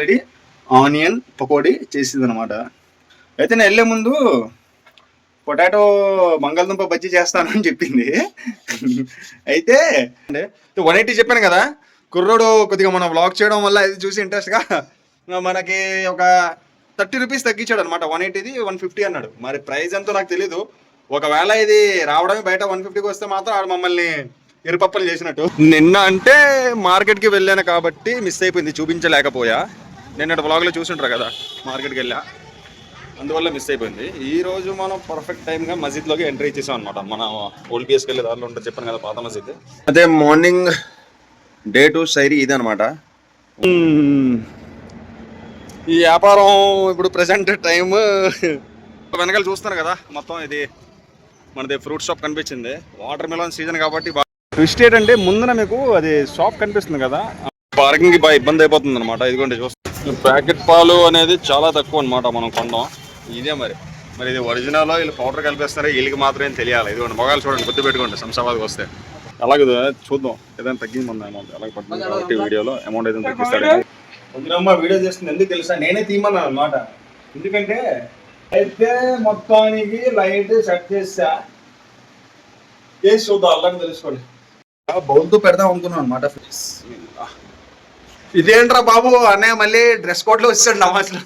Already onion pakodi చేసింది అనమాట. అయితే నేను వెళ్ళే ముందు పొటాటో బంగాళదుంప బజ్జీ చేస్తాను అని చెప్పింది. అయితే 180 చెప్పాను కదా, కుర్రోడు కొద్దిగా మనం వ్లాగ్ చేయడం వల్ల ఇది చూసి ఇంట్రెస్ట్గా మనకి ఒక 30 రూపీస్ తగ్గించాడు అనమాట. 180ది 150 అన్నాడు. మరి ప్రైస్ ఎంతో నాకు తెలీదు. ఒకవేళ ఇది రావడమే బయట 150కి వస్తే మాత్రం ఆడు మమ్మల్ని ఎరుపప్పలు చేసినట్టు. నిన్న అంటే మార్కెట్కి వెళ్ళాను కాబట్టి మిస్ అయిపోయింది, చూపించలేకపోయా. నిన్నటి వ్లాగ్లో చూసుంటారు కదా, మార్కెట్కి వెళ్ళా, అందువల్ల మిస్ అయిపోయింది. ఈ రోజు మనం పర్ఫెక్ట్ టైంగా మసీద్లోకి ఎంట్రీ ఇచ్చేసాం అనమాట. మన ఓల్డ్ పిఎస్కి వెళ్ళే దారిలో ఉంటుంది, చెప్పాను కదా, పాత మసీద్. అదే మార్నింగ్ డే 2 సైరీ ఇది అనమాట. ఈ వ్యాపారం ఇప్పుడు ప్రజెంట్ టైం వెనకాల చూస్తున్నారు కదా, మొత్తం ఇది మనది ఫ్రూట్ షాప్ కనిపించింది. వాటర్ మిలన్ సీజన్ కాబట్టి ట్విస్ట్ ఏంటంటే ముందున మీకు అది షాప్ కనిపిస్తుంది కదా, పార్కింగ్కి బాగా ఇబ్బంది అయిపోతుంది అనమాట. ఇదిగోండి చూస్తాం, ప్యాకెట్ పాలు అనేది చాలా తక్కువ అనమాట మనం కొన్నాం. ఇదే మరి ఇది ఒరిజినల్ వీళ్ళు పౌడర్ కలిపేస్తారో వీళ్ళకి మాత్రమే తెలియాలి. ఇదిగోండి మొగాలు చూడండి, గుర్తు పెట్టుకోండి. శంషాబాద్కి వస్తే అలాగే చూద్దాం ఏదైనా తగ్గింది అమౌంట్. అలాగే పడుతుంది కాబట్టి వీడియోలో అమౌంట్ ఏదైనా తగ్గిస్తాడు. వదినమ్మ వీడియో చేస్తుంది ఎందుకు తెలుసా, నేనే తీయమన్నాను అనమాట. ఎందుకంటే అయితే మొత్తానికి లైట్ సెట్ చేసా, చేసి చూద్దాం, అల్లని తెలుసుకోండి. బౌల్తో పెడదాం అనుకున్నాను అనమాట. ఇదేంట్రా బాబు అన్నయ్య మళ్ళీ డ్రెస్ కోడ్లో వచ్చాడు నమాజ్లో.